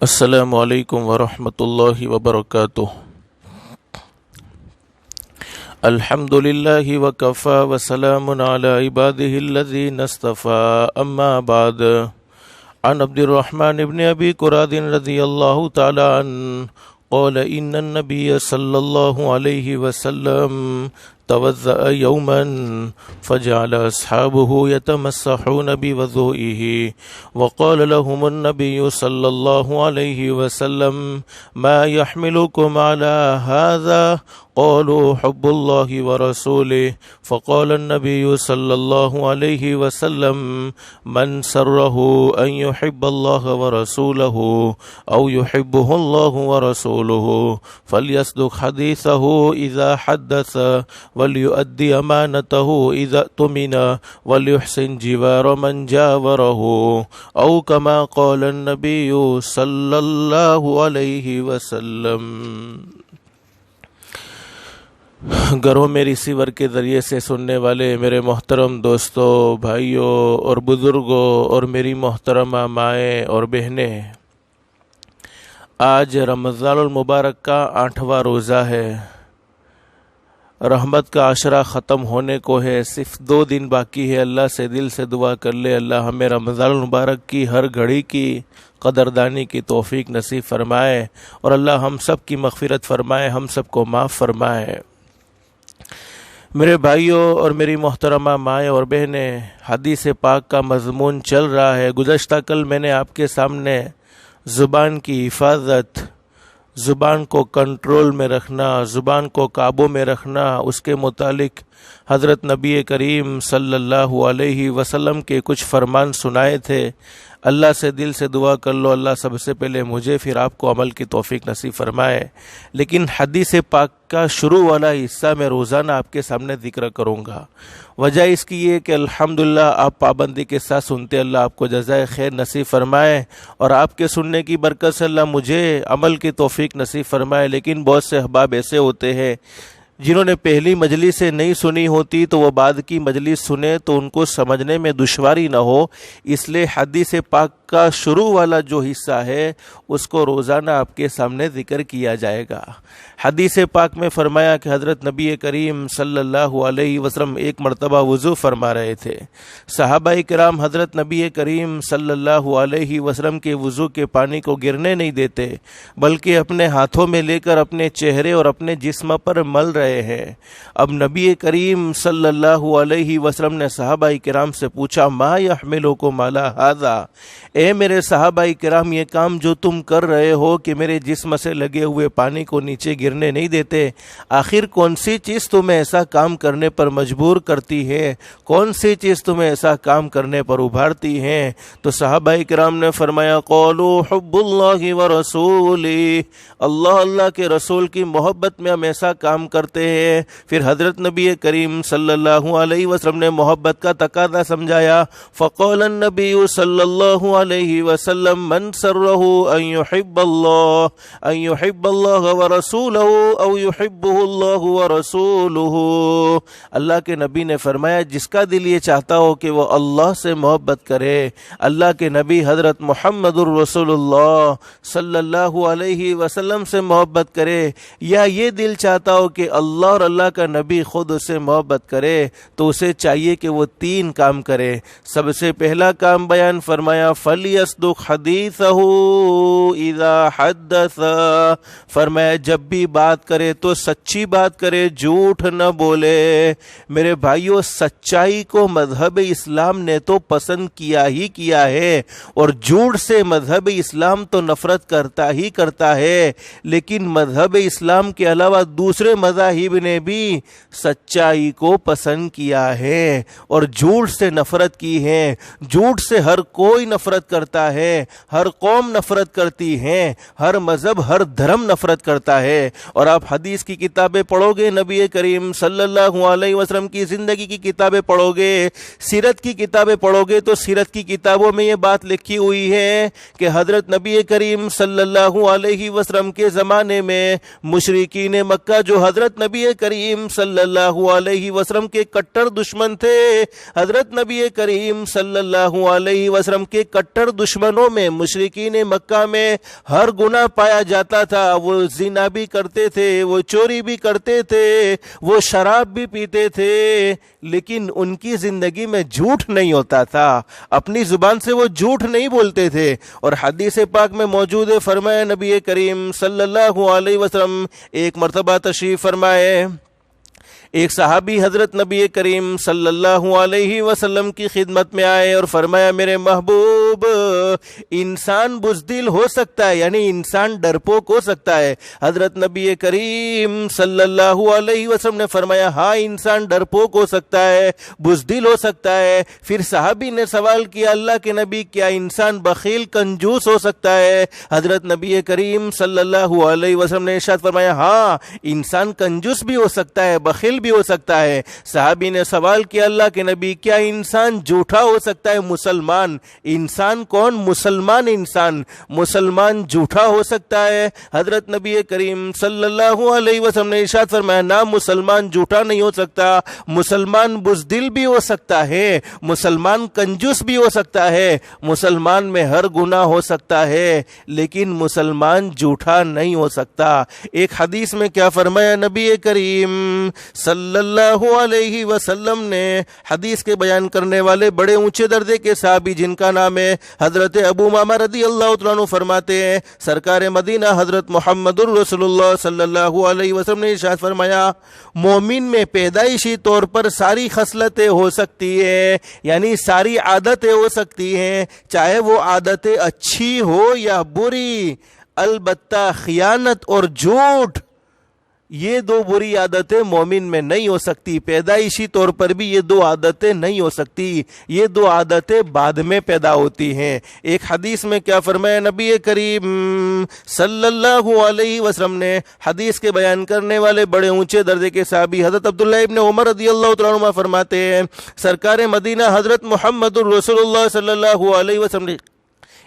السلام علیکم ورحمۃ اللہ وبرکاتہ۔ الحمد للہ وکفی وسلام علی عبادہ الذین اصطفی، اما بعد۔ عن عبد الرحمن بن ابی قراد رضی اللہ تعالی عنہ قال ان النبی صلی اللہ علیہ وسلم توضأ یوما فجعل اصحابه يتمسحون بوضوئه وقال لهم النبي صلى الله عليه وسلم ما يحملكم على هذا؟ قالوا حب الله ورسوله، فقال النبي صلى الله عليه وسلم من سره أن يحب الله ورسوله أو يحبه الله ورسوله فليصدق حديثه إذا حدث وليؤدي أمانته إذا اؤتمن وليحسن جوار من جاوره، أو كما قال النبي صلى الله عليه وسلم۔ گھروں میں ریسیور کے ذریعے سے سننے والے میرے محترم دوستوں، بھائیوں اور بزرگوں اور میری محترمہ مائیں اور بہنیں، آج رمضان المبارک کا 8واں روزہ ہے۔ رحمت کا عشرہ ختم ہونے کو ہے، صرف 2 دن باقی ہے۔ اللہ سے دل سے دعا کر لے اللہ ہمیں رمضان المبارک کی ہر گھڑی کی قدردانی کی توفیق نصیب فرمائے، اور اللہ ہم سب کی مغفرت فرمائے، ہم سب کو معاف فرمائے۔ میرے بھائیوں اور میری محترمہ مائیں اور بہنیں، حدیث پاک کا مضمون چل رہا ہے۔ گزشتہ کل میں نے آپ کے سامنے زبان کی حفاظت، زبان کو کنٹرول میں رکھنا، زبان کو قابو میں رکھنا، اس کے متعلق حضرت نبی کریم صلی اللہ علیہ وسلم کے کچھ فرمان سنائے تھے۔ اللہ سے دل سے دعا کر لو اللہ سب سے پہلے مجھے پھر آپ کو عمل کی توفیق نصیب فرمائے۔ لیکن حدیث پاک کا شروع والا حصہ میں روزانہ آپ کے سامنے ذکر کروں گا۔ وجہ اس کی یہ کہ الحمدللہ آپ پابندی کے ساتھ سنتے، اللہ آپ کو جزائے خیر نصیب فرمائے، اور آپ کے سننے کی برکت سے اللہ مجھے عمل کی توفیق نصیب فرمائے۔ لیکن بہت سے احباب ایسے ہوتے ہیں جنہوں نے پہلی مجلس سے نہیں سنی ہوتی، تو وہ بعد کی مجلس سنے تو ان کو سمجھنے میں دشواری نہ ہو، اس لیے حدیث پاک کا شروع والا جو حصہ ہے اس کو روزانہ آپ کے سامنے ذکر کیا جائے گا۔ حدیث پاک میں فرمایا کہ حضرت نبی کریم صلی اللہ علیہ وسلم ایک مرتبہ وضو فرما رہے تھے۔ صحابہ کرام حضرت نبی کریم صلی اللہ علیہ وسلم کے وضو کے پانی کو گرنے نہیں دیتے، بلکہ اپنے ہاتھوں میں لے کر اپنے چہرے اور اپنے جسم پر مل رہے ہیں۔ اب نبی کریم صلی اللہ علیہ وسلم نے صحابہ کرام سے پوچھا، ما یحملکم علی ھذا، اے میرے صحابہ کرام، یہ کام جو تم کر رہے ہو کہ میرے جسم سے لگے ہوئے پانی کو نیچے گرنے نہیں دیتے، آخر کون سی چیز تمہیں ایسا کام کرنے پر مجبور کرتی ہے؟ کون سی چیز تمہیں ایسا کام کرنے پر ابھارتی ہے؟ تو صحابہ کرام نے فرمایا، قولوا حب اللہ ورسولہ، اللہ کے رسول کی محبت میں ہم ایسا کام کرتے ہیں۔ پھر حضرت نبی کریم صلی اللہ علیہ وسلم نے محبت کا تقاضا سمجھایا، فقال النبی صلی اللہ علیہ وسلم من سرہ ان یحب اللہ ورسولہ او یحبہ اللہ ورسولہ، اللہ کے نبی نے فرمایا جس کا دل یہ چاہتا ہو کہ وہ اللہ سے محبت کرے، اللہ کے نبی حضرت محمد الرسول اللہ صلی اللہ علیہ وسلم سے محبت کرے، یا یہ دل چاہتا ہو کہ اللہ اور اللہ کا نبی خود اسے محبت کرے، تو اسے چاہیے کہ وہ 3 کام کرے۔ سب سے پہلا کام بیان فرمایا، فَلْيَصْدُقْ حَدِيثَهُ إِذَا حَدَّثَ، فرمایا جب بھی بات کرے تو سچی بات کرے، جھوٹ نہ بولے۔ میرے بھائیوں، سچائی کو مذہب اسلام نے تو پسند کیا ہی کیا ہے، اور جھوٹ سے مذہب اسلام تو نفرت کرتا ہی کرتا ہے، لیکن مذہب اسلام کے علاوہ دوسرے مذاہب نے بھی سچائی کو پسند کیا ہے اور جھوٹ سے نفرت کی ہے۔ جھوٹ سے ہر کوئی نفرت کرتا ہے، ہر قوم نفرت کرتی ہے، ہر مذہب ہر دھرم نفرت کرتا ہے۔ اور آپ حدیث کی کتابیں پڑھو گے، نبی کریم صلی اللہ علیہ وسلم کی زندگی کی کتابیں پڑھو گے، سیرت کی کتابیں پڑھو گے، تو سیرت کی کتابوں میں یہ بات لکھی ہوئی ہے کہ حضرت نبی کریم صلی اللہ علیہ وسلم کے زمانے میں مشرکین مکہ جو حضرت نبی کریم صلی اللہ علیہ وسلم کے کٹر دشمن تھے، حضرت نبی کریم صلی اللہ علیہ وسلم کے کٹر کٹر دشمنوں میں مشرکین مکہ میں ہر گناہ پایا جاتا تھا. وہ زنا بھی کرتے تھے, وہ چوری بھی کرتے تھے, وہ شراب بھی پیتے تھے, لیکن ان کی زندگی میں جھوٹ نہیں ہوتا تھا, اپنی زبان سے وہ جھوٹ نہیں بولتے تھے. اور حدیث پاک میں موجود ہے, فرمایا نبی کریم صلی اللہ علیہ وسلم ایک مرتبہ تشریف فرمائے, ایک صحابی حضرت نبی کریم صلی اللہ علیہ وسلم کی خدمت میں آئے اور فرمایا میرے محبوب, انسان بزدل ہو سکتا ہے, یعنی انسان ڈرپوک ہو سکتا ہے. حضرت نبی کریم صلی اللہ علیہ وسلم نے فرمایا ہاں انسان ڈرپوک ہو سکتا ہے, بزدل ہو سکتا ہے. پھر صحابی نے سوال کیا اللہ کے نبی کیا انسان بخیل کنجوس ہو سکتا ہے؟ حضرت نبی کریم صلی اللہ علیہ وسلم نے ارشاد فرمایا ہاں انسان کنجوس بھی ہو سکتا ہے, بخیل بھی ہو سکتا ہے. صحابی نے سوال کیا اللہ کے نبی کیا انسان جھوٹا ہو سکتا ہے؟ مسلمان انسان کون؟ مسلمان جھوٹا ہو سکتا ہے؟ حضرت نبی کریم صلی اللہ علیہ وسلم نے ارشاد فرمایا نہ, مسلمان جھوٹا نہیں ہو سکتا, مسلمان بزدل بھی ہو سکتا ہے, مسلمان کنجوس بھی ہو سکتا ہے, مسلمان میں ہر گناہ ہو سکتا ہے, لیکن مسلمان جھوٹا نہیں ہو سکتا. ایک حدیث میں کیا فرمایا نبی کریم صلی اللہ علیہ وسلم نے, حدیث کے بیان کرنے والے بڑے اونچے درجے کے صحابی جن کا نام ہے حضرت ابو امامہ رضی اللہ تعالیٰ عنہ فرماتے ہیں سرکار مدینہ حضرت محمد الرسول اللہ صلی اللہ علیہ وسلم نے ارشاد فرمایا مومن میں پیدائشی طور پر ساری خصلتیں ہو سکتی ہیں, یعنی ساری عادتیں ہو سکتی ہیں, چاہے وہ عادتیں اچھی ہو یا بری, البتہ خیانت اور جھوٹ یہ دو بری عادتیں مومن میں نہیں ہو سکتی. پیدائشی طور پر بھی یہ دو عادتیں نہیں ہو سکتی, یہ دو عادتیں بعد میں پیدا ہوتی ہیں. ایک حدیث میں کیا فرمایا نبی کریم صلی اللہ علیہ وسلم نے, حدیث کے بیان کرنے والے بڑے اونچے درجے کے صحابی حضرت عبداللہ ابن عمر رضی اللہ تعالیٰ عنہ فرماتے ہیں سرکار مدینہ حضرت محمد الرسول اللہ صلی اللہ علیہ وسلم نے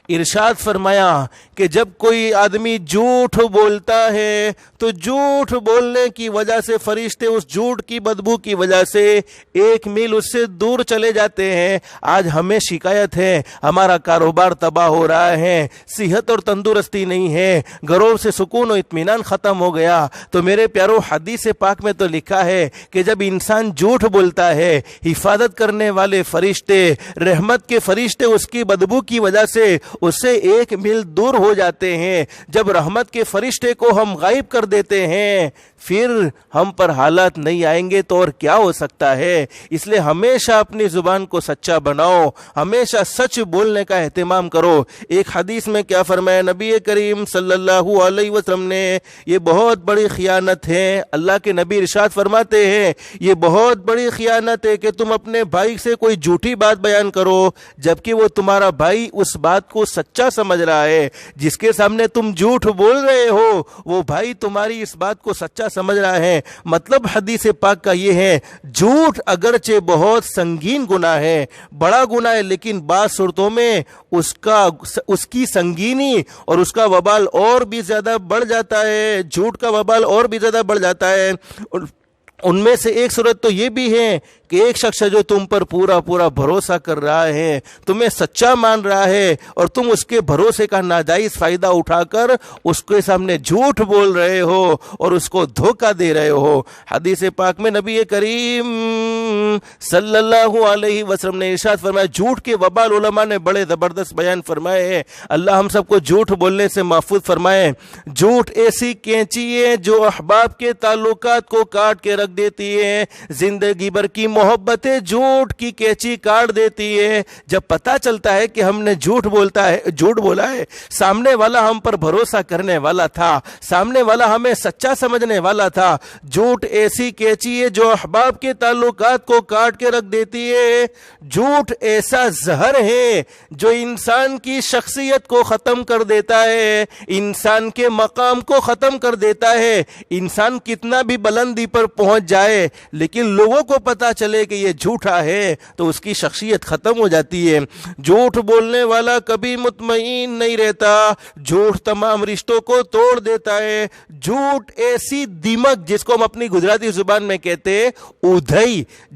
ارشاد فرمایا کہ جب کوئی آدمی جھوٹ بولتا ہے تو جھوٹ بولنے کی وجہ سے فرشتے اس جھوٹ کی بدبو کی وجہ سے 1 میل اس سے دور چلے جاتے ہیں. آج ہمیں شکایت ہے ہمارا کاروبار تباہ ہو رہا ہے, صحت اور تندرستی نہیں ہے, گھروں سے سکون و اطمینان ختم ہو گیا. تو میرے پیارو حدیث پاک میں تو لکھا ہے کہ جب انسان جھوٹ بولتا ہے حفاظت کرنے والے فرشتے, رحمت کے فرشتے اس کی بدبو کی وجہ سے اس سے 1 میل دور ہو جاتے ہیں. جب رحمت کے فرشتے کو ہم غائب کر دیتے ہیں پھر ہم پر حالات نہیں آئیں گے تو اور کیا ہو سکتا ہے. اس لیے ہمیشہ اپنی زبان کو سچا بناؤ, ہمیشہ سچ بولنے کا اہتمام کرو. ایک حدیث میں کیا فرمایا نبی کریم صلی اللہ علیہ وسلم نے, یہ بہت بڑی خیانت ہے. اللہ کے نبی ارشاد فرماتے ہیں یہ بہت بڑی خیانت ہے کہ تم اپنے بھائی سے کوئی جھوٹی بات بیان کرو جبکہ وہ تمہارا بھائی اس بات کو سچا سمجھ رہا ہے. جس کے سامنے تم جھوٹ بول رہے ہو وہ بھائی تمہاری اس بات کو سچا سمجھ رہا ہے. مطلب حدیث پاک کا یہ ہے جھوٹ اگرچہ بہت سنگین گناہ ہے, بڑا گناہ ہے, لیکن بعض صورتوں میں اس کی سنگینی اور اس کا وبال اور بھی زیادہ بڑھ جاتا ہے, جھوٹ کا وبال اور بھی زیادہ بڑھ جاتا ہے. ان میں سے ایک صورت تو یہ بھی ہے کہ ایک شخص جو تم پر پورا بھروسہ کر رہا ہے, تمہیں سچا مان رہا ہے اور تم اس کے بھروسے کا ناجائز فائدہ اٹھا کر اس کے سامنے جھوٹ بول رہے ہو اور اس کو دھوکہ دے رہے ہو. حدیث پاک میں نبی کریم صلی اللہ علیہ وسلم نے ارشاد فرمایا جھوٹ کے وبال علماء نے بڑے زبردست بیان فرمائے ہیں. اللہ ہم سب کو جھوٹ بولنے سے محفوظ فرمائے. جھوٹ ایسی کینچی ہے جو احباب کے تعلقات کو کاٹ کے رکھ دیتی ہے, زندگی بھر کی محبتیں جھوٹ کی کینچی کاٹ دیتی ہے. جب پتہ چلتا ہے کہ ہم نے جھوٹ بولا ہے, سامنے والا ہم پر بھروسہ کرنے والا تھا, سامنے والا ہمیں سچا سمجھنے والا تھا. جھوٹ ایسی کینچی ہے جو احباب کے تعلقات کو کاٹ کے رکھ دیتی ہے. جھوٹ ایسا زہر ہے جو انسان کی شخصیت کو ختم کر دیتا ہے, انسان کے مقام کو ختم کر دیتا ہے. انسان کتنا بھی بلندی پر پہنچ جائے لیکن لوگوں کو پتا چلے کہ یہ جھوٹا ہے تو اس کی شخصیت ختم ہو جاتی ہے. جھوٹ بولنے والا کبھی مطمئن نہیں رہتا, جھوٹ تمام رشتوں کو توڑ دیتا ہے. جھوٹ ایسی دیمک جس کو ہم اپنی گجراتی زبان میں کہتے ہیں ادھئی,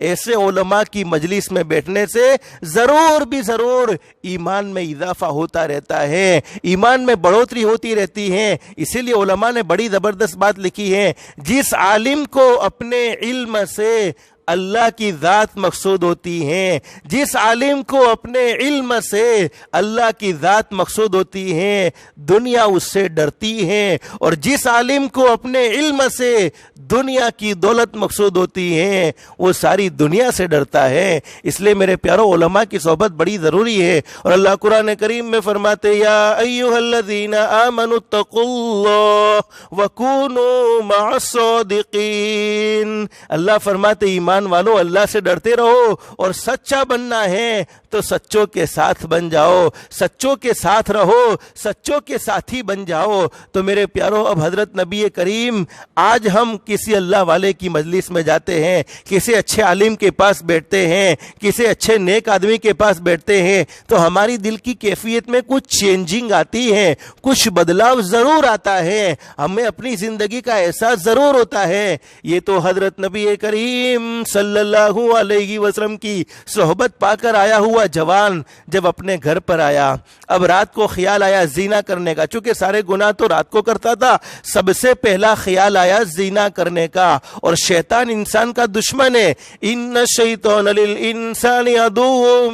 ایسے علماء کی مجلس میں بیٹھنے سے ضرور بھی ضرور ایمان میں اضافہ ہوتا رہتا ہے, ایمان میں بڑھوتری ہوتی رہتی ہے. اسی لیے علماء نے بڑی زبردست بات لکھی ہے, جس عالم کو اپنے علم سے اللہ کی ذات مقصود ہوتی ہے, جس عالم کو اپنے علم سے اللہ کی ذات مقصود ہوتی ہے, دنیا اس سے ڈرتی ہے, اور جس عالم کو اپنے علم سے دنیا کی دولت مقصود ہوتی ہے وہ ساری دنیا سے ڈرتا ہے. اس لیے میرے پیارو علماء کی صحبت بڑی ضروری ہے. اور اللہ قرآن کریم میں فرماتے, یا ایھا الذین آمنوا اتقوا اللہ وکونوا مع الصادقین. اللہ فرماتے ایمان والو اللہ سے ڈرتے رہو, اور سچا بننا ہے تو سچوں کے ساتھ بن جاؤ, سچوں کے ساتھ رہو, سچوں کے ساتھی بن جاؤ. تو میرے پیارو اب حضرت نبی کریم آج ہم کسی اللہ والے کی مجلس میں جاتے ہیں, کسی اچھے عالم کے پاس بیٹھتے ہیں, کسی اچھے نیک آدمی کے پاس بیٹھتے ہیں, تو ہماری دل کی کیفیت میں کچھ چینجنگ آتی ہے, کچھ بدلاؤ ضرور آتا ہے, ہمیں اپنی زندگی کا احساس ضرور ہوتا ہے. یہ تو حضرت نبی کریم صلی اللہ علیہ وسلم کی صحبت پا کر آیا ہوا جوان جب اپنے گھر پر آیا, اب رات کو خیال آیا زنا کرنے کا, چونکہ سارے گناہ تو رات کو کرتا تھا, سب سے پہلا خیال آیا زنا کرنے کا. اور شیطان انسان کا دشمن ہے, ان الشیطان للانسان عدو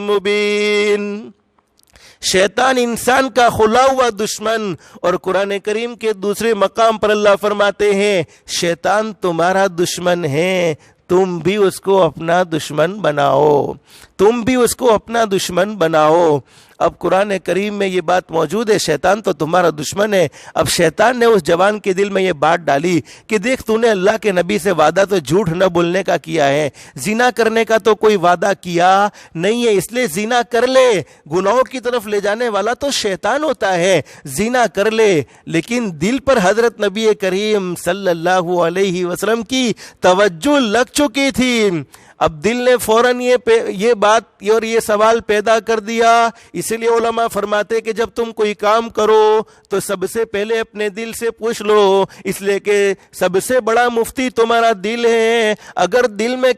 مبین, شیطان انسان کا کھلا ہوا دشمن. اور قرآن کریم کے دوسرے مقام پر اللہ فرماتے ہیں شیطان تمہارا دشمن ہے, تم بھی اس کو اپنا دشمن بناؤ, تم بھی اس کو اپنا دشمن بناؤ. اب قرآن کریم میں یہ بات موجود ہے, شیطان تو تمہارا دشمن ہے. اب شیطان نے اس جوان کے دل میں یہ بات ڈالی کہ دیکھ تو نے اللہ کے نبی سے وعدہ تو جھوٹ نہ بولنے کا کیا ہے, زنا کرنے کا تو کوئی وعدہ کیا نہیں ہے, اس لیے زنا کر لے. گناہوں کی طرف لے جانے والا تو شیطان ہوتا ہے, زنا کر لے. لیکن دل پر حضرت نبی کریم صلی اللہ علیہ وسلم کی توجہ لگ چکی تھی. اب دل نے فوراً یہ بات اور یہ سوال پیدا کر دیا. اسی لیے علماء فرماتے کہ جب تم کوئی کام کرو تو سب سے پہلے اپنے دل سے پوچھ لو, اس لیے کہ سب سے بڑا مفتی تمہارا دل ہے. اگر دل میں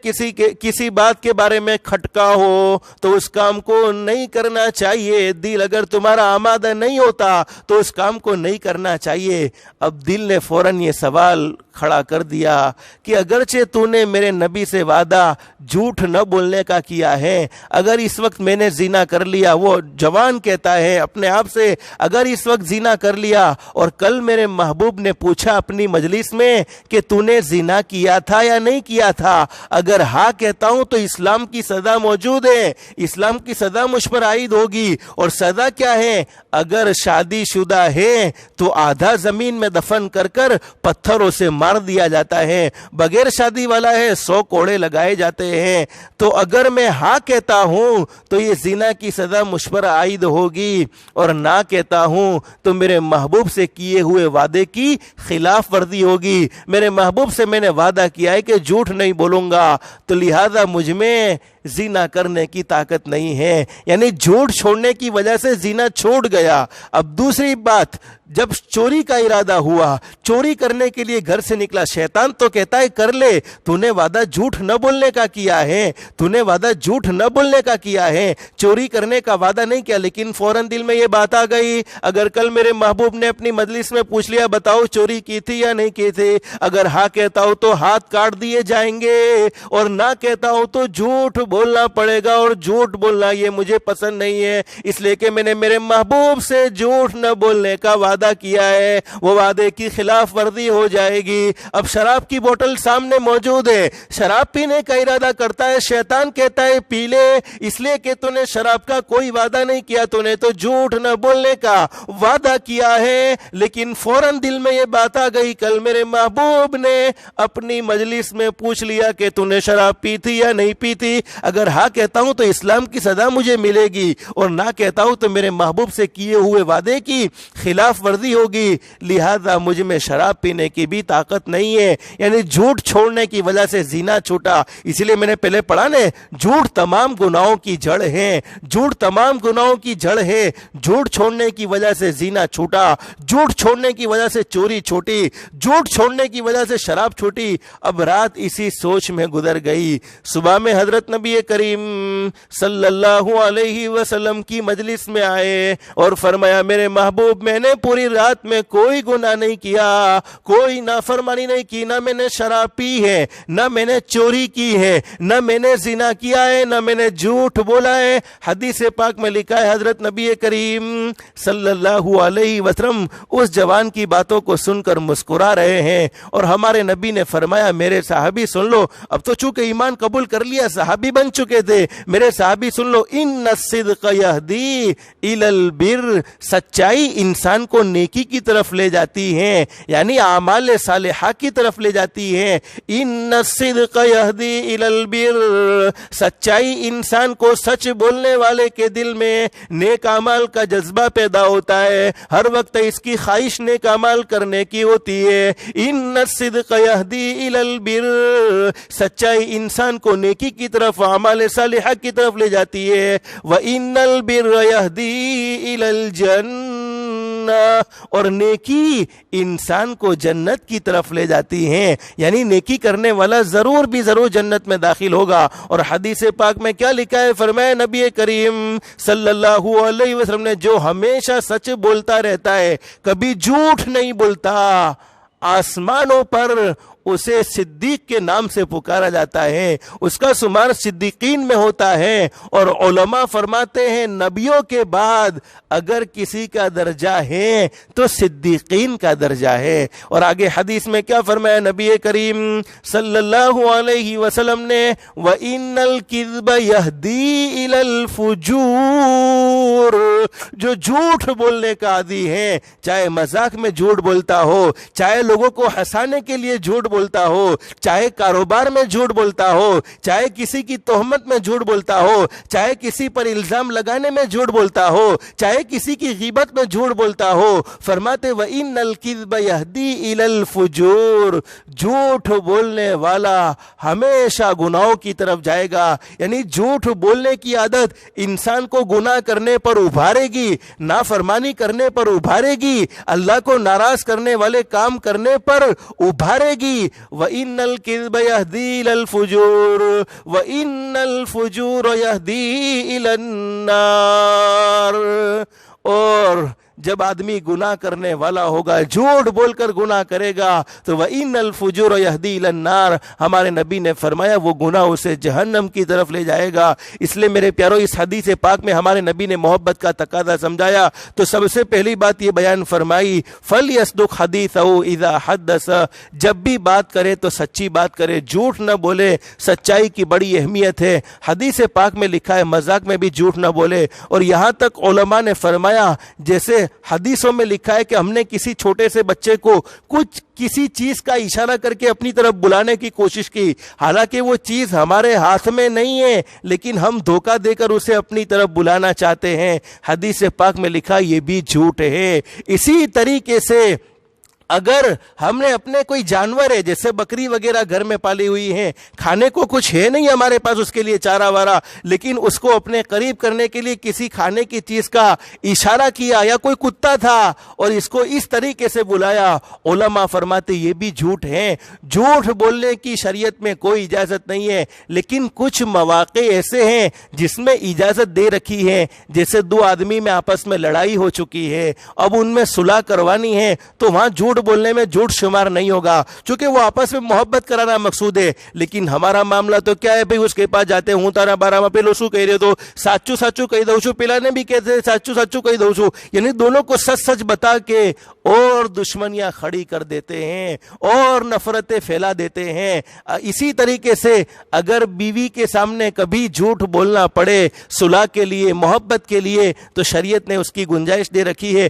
کسی بات کے بارے میں کھٹکا ہو تو اس کام کو نہیں کرنا چاہیے. دل اگر تمہارا آمادہ نہیں ہوتا تو اس کام کو نہیں کرنا چاہیے. اب دل نے فوراً یہ سوال کھڑا کر دیا کہ اگرچہ تو نے میرے نبی سے وعدہ جھوٹ نہ بولنے کا کیا ہے, اگر اس وقت میں نے زنا کر لیا, وہ جوان کہتا ہے اپنے آپ سے, اگر اس وقت زنا کر لیا اور کل میرے محبوب نے پوچھا اپنی مجلس میں کہ تو نے زنا کیا تھا یا نہیں کیا تھا, اگر ہاں کہتا ہوں تو اسلام کی سزا موجود ہے, اسلام کی سزا مجھ پر عائد ہوگی. اور سزا کیا ہے؟ اگر شادی شدہ ہے تو آدھا زمین میں دفن کر کر پتھروں سے مار دیا جاتا ہے, بغیر شادی والا ہے 100 کوڑے لگائے جاتے ہیں. تو اگر میں ہاں کہتا ہوں تو یہ زنا کی سزا مجھ پر عائد ہوگی, اور نہ کہتا ہوں تو میرے محبوب سے کیے ہوئے وعدے کی خلاف ورزی ہوگی. میرے محبوب سے میں نے وعدہ کیا ہے کہ جھوٹ نہیں بولوں گا, تو لہذا مجھ میں زنا کرنے کی طاقت نہیں ہے. یعنی جھوٹ چھوڑنے کی وجہ سے زنا چھوڑ گیا. اب دوسری بات, جب چوری کا ارادہ ہوا, چوری کرنے کے لیے گھر سے نکلا, شیطان تو کہتا ہے کر لے, تو نے وعدہ جھوٹ نہ بولنے کا کیا ہے, تو نے وعدہ جھوٹ نہ بولنے کا کیا ہے, چوری کرنے کا وعدہ نہیں کیا. لیکن فوراً دل میں یہ بات آ گئی, اگر کل میرے محبوب نے اپنی مجلس میں پوچھ لیا بتاؤ چوری کی تھی یا نہیں کی تھی, اگر ہاں کہتا ہوں تو ہاتھ کاٹ دیے جائیں گے, اور نہ کہتا ہوں تو جھوٹ بولنا پڑے گا, اور جھوٹ بولنا یہ مجھے پسند نہیں ہے, اس لیے کہ میں نے میرے محبوب سے جھوٹ نہ بولنے کا وعدہ کیا ہے, وہ وعدے کی خلاف ورزی ہو جائے گی. اب شراب کی بوتل سامنے موجود ہے, شراب پینے کا ارادہ کرتا ہے, شیطان کہتا ہے پی لے, اس لیے کہ تو نے شراب کا کوئی وعدہ نہیں کیا, تو نے تو جھوٹ نہ بولنے کا وعدہ کیا ہے. لیکن فوراً دل میں یہ بات آ گئی, کل میرے محبوب نے اپنی مجلس میں پوچھ لیا کہ تو نے شراب پی تھی یا نہیں پی تھی, اگر ہاں کہتا ہوں تو اسلام کی سزا مجھے ملے گی، اور نہ کہتا ہوں تو میرے محبوب سے کیے ہوئے وعدے کی خلاف ورزی ہوگی، لہذا مجھ میں شراب پینے کی بھی طاقت نہیں ہے۔ یعنی جھوٹ چھوڑنے کی وجہ سے زنا چھوٹا، اسی لیے میں نے پہلے پڑھا نا، جھوٹ تمام گناہوں کی جڑ ہے، جھوٹ تمام گناہوں کی جڑ ہے۔ جھوٹ چھوڑنے کی وجہ سے زنا چھوٹا، جھوٹ چھوڑنے کی وجہ سے چوری چھوٹی، جھوٹ چھوڑنے کی وجہ سے شراب چھوٹی۔ اب رات اسی سوچ میں گزر گئی، صبح میں حضرت نبی کریم صلی اللہ علیہ وسلم کی مجلس میں آئے اور فرمایا میرے محبوب میں نے پوری رات میں کوئی گناہ نہیں کیا، کوئی نافرمانی نہیں کی، نہ میں نے شراب پی ہے، نہ میں نے چوری کی ہے، نہ میں نے زنا کیا ہے، نہ میں نے جھوٹ بولا ہے۔ حدیث پاک میں لکھا ہے حضرت نبی کریم صلی اللہ علیہ وسلم اس جوان کی باتوں کو سن کر مسکرا رہے ہیں، اور ہمارے نبی نے فرمایا میرے صحابی سن لو، اب تو چونکہ ایمان قبول کر لیا، صحابی بن چکے تھے، میرے صحابی سن لو، ان الصدق یہدی الی البر، سچائی انسان کو نیکی کی طرف لے جاتی ہے، یعنی اعمال صالحہ کی طرف لے جاتی ہے۔ ان الصدق یہدی الی البر، سچائی انسان کو سچ بولنے والے کے دل میں نیک اعمال کا جذبہ پیدا ہوتا ہے، ہر وقت اس کی خواہش نیک اعمال کرنے کی ہوتی ہے۔ ان الصدق یہدی الی البر، سچائی انسان کو نیکی کی طرف، اعمال صالحہ کی طرف لے جاتی ہے۔ وَإِنَّ الْبِرَّ يَهْدِي إِلَى الْجَنَّةِ، اور نیکی انسان کو جنت کی طرف لے جاتی ہیں، یعنی نیکی کرنے والا ضرور بھی ضرور جنت میں داخل ہوگا۔ اور حدیث پاک میں کیا لکھا ہے؟ فرمایا نبی کریم صلی اللہ علیہ وسلم نے جو ہمیشہ سچ بولتا رہتا ہے، کبھی جھوٹ نہیں بولتا، آسمانوں پر اسے صدیق کے نام سے پکارا جاتا ہے، اس کا شمار صدیقین میں ہوتا ہے۔ اور علماء فرماتے ہیں نبیوں کے بعد اگر کسی کا درجہ ہے تو صدیقین کا درجہ ہے۔ اور آگے حدیث میں کیا فرمایا نبی کریم صلی اللہ علیہ وسلم نے؟ وَإِنَّ الْكِذْبَ يَهْدِي إِلَى الْفُجُورِ، جو جھوٹ بولنے کا عادی ہے، چاہے مذاق میں جھوٹ بولتا ہو، چاہے لوگوں کو ہنسانے کے لیے جھوٹ بولتا ہو، چاہے کاروبار میں جھوٹ بولتا ہو، چاہے کسی کی تہمت میں جھوٹ بولتا ہو، چاہے کسی پر الزام لگانے میں جھوٹ بولتا ہو، چاہے کسی کی غیبت میں جھوٹ بولتا ہو، فرماتے وَإِنَّ الْكِذْبَ يَهْدِي إِلَى الْفُجُورِ، جھوٹ بولنے والا ہمیشہ گناہوں کی طرف جائے گا۔ یعنی جھوٹ بولنے کی عادت انسان کو گناہ کرنے پر ابھارے گی، نافرمانی کرنے پر ابھارے گی، اللہ کو ناراض کرنے والے کام کرنے پر ابھارے گی۔ وَإِنَّ الْكِذْبَ يَهْدِي إِلَى الْفُجُورِ وَإِنَّ الْفُجُورَ يَهْدِي إِلَى النَّارِ، اور جب آدمی گناہ کرنے والا ہوگا، جھوٹ بول کر گناہ کرے گا تو وَإِنَّ الْفُجُورَ يَهْدِي إِلَى النَّارِ، ہمارے نبی نے فرمایا وہ گناہ اسے جہنم کی طرف لے جائے گا۔ اس لیے میرے پیارو اس حدیث پاک میں ہمارے نبی نے محبت کا تقاضا سمجھایا تو سب سے پہلی بات یہ بیان فرمائی فَلْيَصْدُقْ حَدِيثَهُ إِذَا حَدَّثَ، جب بھی بات کرے تو سچی بات کرے، جھوٹ نہ بولے، سچائی کی بڑی اہمیت ہے۔ حدیث پاک میں لکھا ہے مذاق میں بھی جھوٹ نہ بولے، اور یہاں تک علماء نے فرمایا جیسے حدیثوں میں لکھا ہے کہ ہم نے کسی چھوٹے سے بچے کو کسی چیز کا اشارہ کر کے اپنی طرف بلانے کی کوشش کی، حالانکہ وہ چیز ہمارے ہاتھ میں نہیں ہے، لیکن ہم دھوکہ دے کر اسے اپنی طرف بلانا چاہتے ہیں، حدیث پاک میں لکھا یہ بھی جھوٹ ہے۔ اسی طریقے سے اگر ہم نے اپنے کوئی جانور ہے جیسے بکری وغیرہ گھر میں پالی ہوئی ہیں، کھانے کو کچھ ہے نہیں ہمارے پاس اس کے لیے چارہ وارہ، لیکن اس کو اپنے قریب کرنے کے لیے کسی کھانے کی چیز کا اشارہ کیا، یا کوئی کتا تھا اور اس کو اس طریقے سے بلایا، علماء فرماتے یہ بھی جھوٹ ہے۔ جھوٹ بولنے کی شریعت میں کوئی اجازت نہیں ہے، لیکن کچھ مواقع ایسے ہیں جس میں اجازت دے رکھی ہے، جیسے دو آدمی میں آپس میں لڑائی ہو چکی ہے، اب ان میں صلح کروانی ہے تو وہاں جھوٹ بولنے میں جھوٹ شمار نہیں ہوگا، چونکہ وہ آپس میں محبت کرانا مقصود ہے۔ لیکن ہمارا معاملہ تو کیا ہے بھئی، اس کے پاس جاتے ہوں تارا بارہ میں پہلو سو کہہ رہے تو سچو سچو کہی دو چھو، پلانے بھی کہتے ہیں سچو سچو کہی دو چھو، یعنی دونوں کو سچ سچ بتا کے اور دشمنیاں کھڑی کر دیتے ہیں اور نفرتیں پھیلا دیتے ہیں۔ اسی طریقے سے اگر بیوی کے سامنے کبھی جھوٹ بولنا پڑے صلح کے لیے، محبت کے لیے، تو شریعت نے اس کی گنجائش دے رکھی ہے۔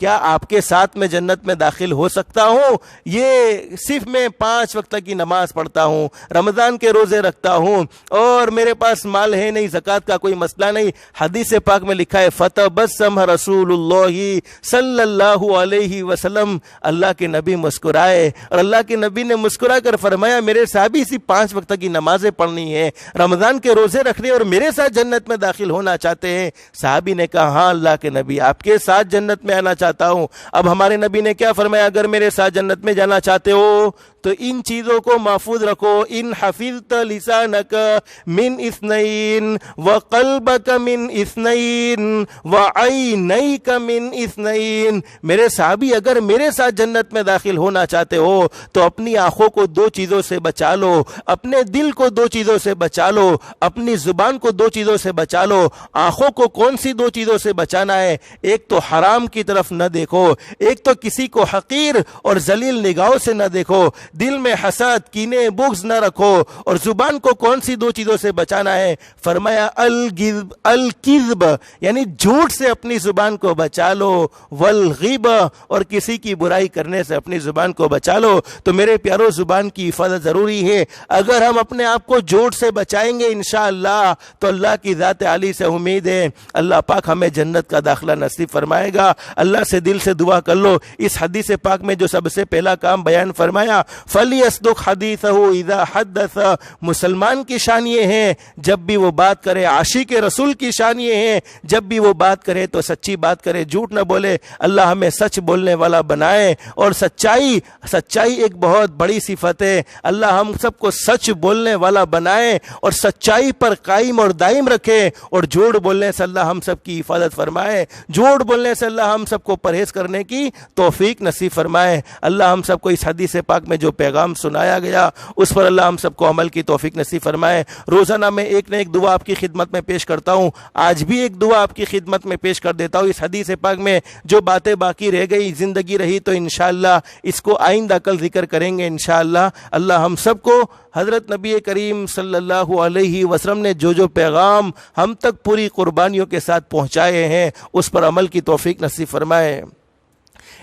کیا آپ کے ساتھ میں جنت میں داخل ہو سکتا ہوں؟ یہ صرف میں 5 وقت کی نماز پڑھتا ہوں، رمضان کے روزے رکھتا ہوں، اور میرے پاس مال ہے نہیں، زکوٰۃ کا کوئی مسئلہ نہیں۔ حدیث پاک میں لکھا ہے فتبسم رسول اللہ صلی اللہ علیہ وسلم، اللہ کے نبی مسکرائے، اور اللہ کے نبی نے مسکرا کر فرمایا میرے صحابی اسی 5 وقت کی نمازیں پڑھنی ہیں، رمضان کے روزے رکھنے اور میرے ساتھ جنت میں داخل ہونا چاہتے ہیں؟ صحابی نے کہا ہاں اللہ کے نبی، آپ کے ساتھ جنت میں آنا چاہتا ہوں۔ اب ہمارے نبی نے کیا فرمایا؟ اگر میرے ساتھ جنت میں جانا چاہتے ہو تو ان چیزوں کو محفوظ رکھو، ان حفظت لسانک من اثنین وقلبک من اثنین وعینیک من اثنین۔ میرے صحابی اگر میرے ساتھ جنت میں داخل ہونا چاہتے ہو تو اپنی آنکھوں کو 2 چیزوں سے بچا لو، اپنے دل کو 2 چیزوں سے بچا لو، اپنی زبان کو 2 چیزوں سے بچا لو۔ آنکھوں کو کون سی 2 چیزوں سے بچانا ہے؟ ایک تو حرام کی طرف نہ دیکھو، ایک تو کسی کو حقیر اور ذلیل نگاہوں سے نہ دیکھو، دل میں حسد، کینے، بغض نہ رکھو، اور زبان کو کون سی 2 چیزوں سے بچانا ہے؟ فرمایا الکذب، یعنی جھوٹ سے اپنی زبان کو بچا لو، والغیبہ، اور کسی کی برائی کرنے سے اپنی زبان کو بچا لو۔ تو میرے پیارو، زبان کی حفاظت ضروری ہے۔ اگر ہم اپنے آپ کو جھوٹ سے بچائیں گے انشاءاللہ تو اللہ کی ذات عالی سے امید ہے اللہ پاک ہمیں جنت کا داخلہ نصیب فرمائے گا۔ اللہ سے دل سے دعا کر لو۔ اس حدیث پاک میں جو سب سے پہلا کام بیان فرمایا فَلْيَصْدُقْ حَدِيثَهُ إِذَا حَدَّثَ، مسلمان کی شان یہ ہے جب بھی وہ بات کرے، عاشق رسول کی شان یہ ہے جب بھی وہ بات کرے تو سچی بات کرے، جھوٹ نہ بولے۔ اللہ ہمیں سچ بولنے والا بنائے، اور سچائی ایک بہت بڑی صفت ہے۔ اللہ ہم سب کو سچ بولنے والا بنائے اور سچائی پر قائم اور دائم رکھے، اور جھوٹ بولنے سے اللہ ہم سب کی حفاظت فرمائے، جھوٹ بولنے سے اللہ ہم سب کو پرہیز کرنے کی توفیق نصیب فرمائے۔ اللہ ہم سب کو اس حدیث پاک میں جو پیغام سنایا گیا اس پر اللہ ہم سب کو عمل کی توفیق نصیب فرمائے۔ روزانہ میں ایک نہ ایک دعا آپ کی خدمت میں پیش کرتا ہوں، آج بھی ایک دعا آپ کی خدمت میں پیش کر دیتا ہوں۔ اس حدیث پاک میں جو باتیں باقی رہ گئی، زندگی رہی تو انشاءاللہ اس کو آئندہ کل ذکر کریں گے انشاءاللہ۔ اللہ ہم سب کو حضرت نبی کریم صلی اللہ علیہ وسلم نے جو پیغام ہم تک پوری قربانیوں کے ساتھ پہنچائے ہیں اس پر عمل کی توفیق نصیب فرمائے۔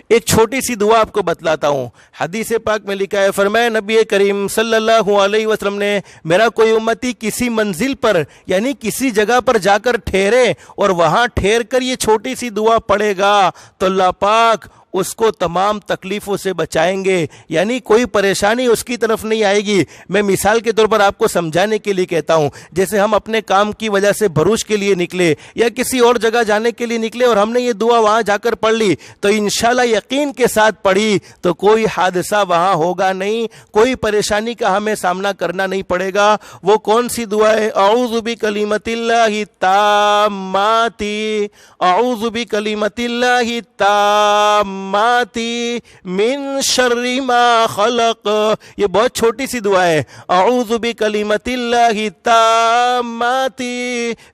ایک چھوٹی سی دعا آپ کو بتلاتا ہوں۔ حدیث پاک میں لکھا ہے، فرمایا نبی کریم صلی اللہ علیہ وسلم نے، میرا کوئی امتی کسی منزل پر یعنی کسی جگہ پر جا کر ٹھہرے اور وہاں ٹھہر کر یہ چھوٹی سی دعا پڑھے گا تو اللہ پاک اس کو تمام تکلیفوں سے بچائیں گے، یعنی کوئی پریشانی اس کی طرف نہیں آئے گی۔ میں مثال کے طور پر آپ کو سمجھانے کے لیے کہتا ہوں، جیسے ہم اپنے کام کی وجہ سے بھروچ کے لیے نکلے یا کسی اور جگہ جانے کے لیے نکلے اور ہم نے یہ دعا وہاں جا کر پڑھ لی تو انشاءاللہ یقین کے ساتھ پڑھی تو کوئی حادثہ وہاں ہوگا نہیں، کوئی پریشانی کا ہمیں سامنا کرنا نہیں پڑے گا۔ وہ کون سی دعا ہے؟ اعوذ بکلمات اللہ التامات، اعوذ بکلمات اللہ التامات من شر ما خلق۔ یہ بہت چھوٹی سی دعا ہے، اعوذ بکلمات اللہ التامات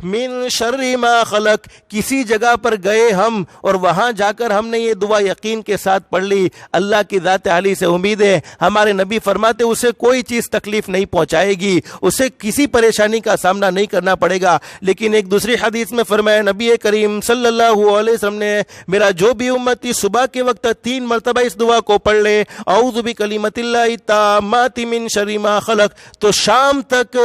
من شر ما خلق۔ کسی جگہ پر گئے ہم اور وہاں جا کر ہم نے یہ دعا یقین کے ساتھ پڑھ لی، اللہ کی ذات عالی سے امید ہے، ہمارے نبی فرماتے اسے کوئی چیز تکلیف نہیں پہنچائے گی، اسے کسی پریشانی کا سامنا نہیں کرنا پڑے گا۔ لیکن ایک دوسری حدیث میں فرمایا نبی کریم صلی اللہ علیہ وسلم نے، میرا جو بھی امتی صبح کے وقت 3 مرتبہ اس دعا کو پڑھ لے، اعوذ بکلمات اللہ التامات من شر ما خلق، تو شام تک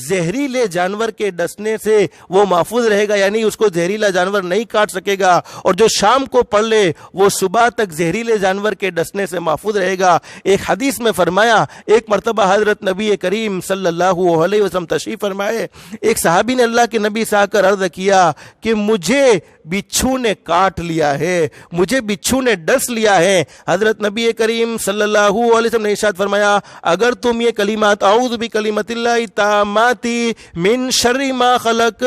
زہریلے جانور کے ڈسنے سے وہ محفوظ رہے گا، یعنی اس کو زہریلا جانور نہیں کاٹ سکے گا، اور جو شام کو پڑھ لے وہ صبح تک زہریلے جانور کے ڈسنے سے محفوظ رہے گا۔ ایک حدیث میں فرمایا، ایک مرتبہ حضرت نبی کریم صلی اللہ علیہ وسلم تشریف فرمائے، ایک صحابی نے اللہ کے نبی سے آ کر عرض کیا کہ مجھے بچھو نے کاٹ لیا ہے، مجھے بچھو نے ڈس لیا ہے۔ حضرت نبی کریم صلی اللہ علیہ وسلم نے ارشاد فرمایا، اگر تم یہ کلمات اعوذ بکلمات اللہ التامات من شر ما خلق،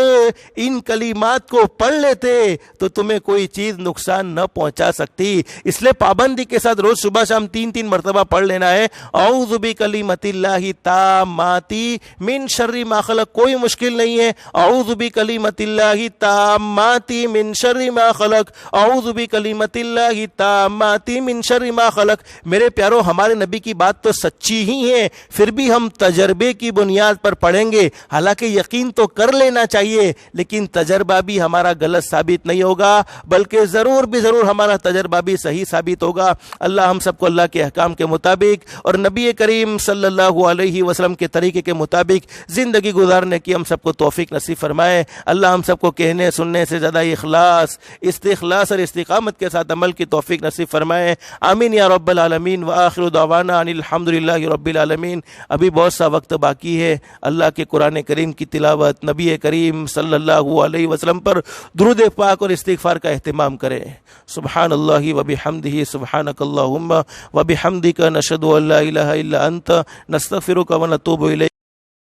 ان کلمات کو پڑھ لیتے تو تمہیں کوئی چیز نقصان نہ پہنچا سکتی، اس لیے پابندی کے ساتھ روز صبح شام 3 مرتبہ پڑھ لینا ہے، اعوذ بکلمات اللہ التامات من شر ما خلق۔ کوئی مشکل نہیں ہے، اعوذ بکلمات اللہ التامات من شر ما خلق، اعوذ بکلمات اللہ التامات من شر ما خلق۔ میرے پیارو، ہمارے نبی کی بات تو سچی ہی ہے، پھر بھی ہم تجربے کی بنیاد پر پڑھیں گے۔ حالانکہ یقین تو کر لینا چاہیے، لیکن تجربہ بھی ہمارا غلط ثابت نہیں ہوگا، بلکہ ضرور ہمارا تجربہ بھی صحیح ثابت ہوگا۔ اللہ ہم سب کو اللہ کے احکام کے مطابق اور نبی کریم صلی اللہ علیہ وسلم کے طریقے کے مطابق زندگی گزارنے کی ہم سب کو توفیق نصیب فرمائے۔ اللہ ہم سب کو کہنے سننے سے زیادہ اخلاص، استخلاص اور استقامت کے ساتھ عمل کی توفیق نصیب فرمائے۔ آمین یا رب العالمین۔ وآخر دعوانا ان الحمدللہ رب العالمین۔ ابھی بہت سا وقت باقی ہے، اللہ کے قرآن کریم کی تلاوت، نبی کریم صلی اللہ علیہ وسلم پر درود پاک اور استغفار کا اہتمام کریں۔ سبحان اللہ وبحمدہ، سبحانک اللہم وبحمدک، نشہد ان لا الہ الا انت، نستغفرک ونتوب الیک۔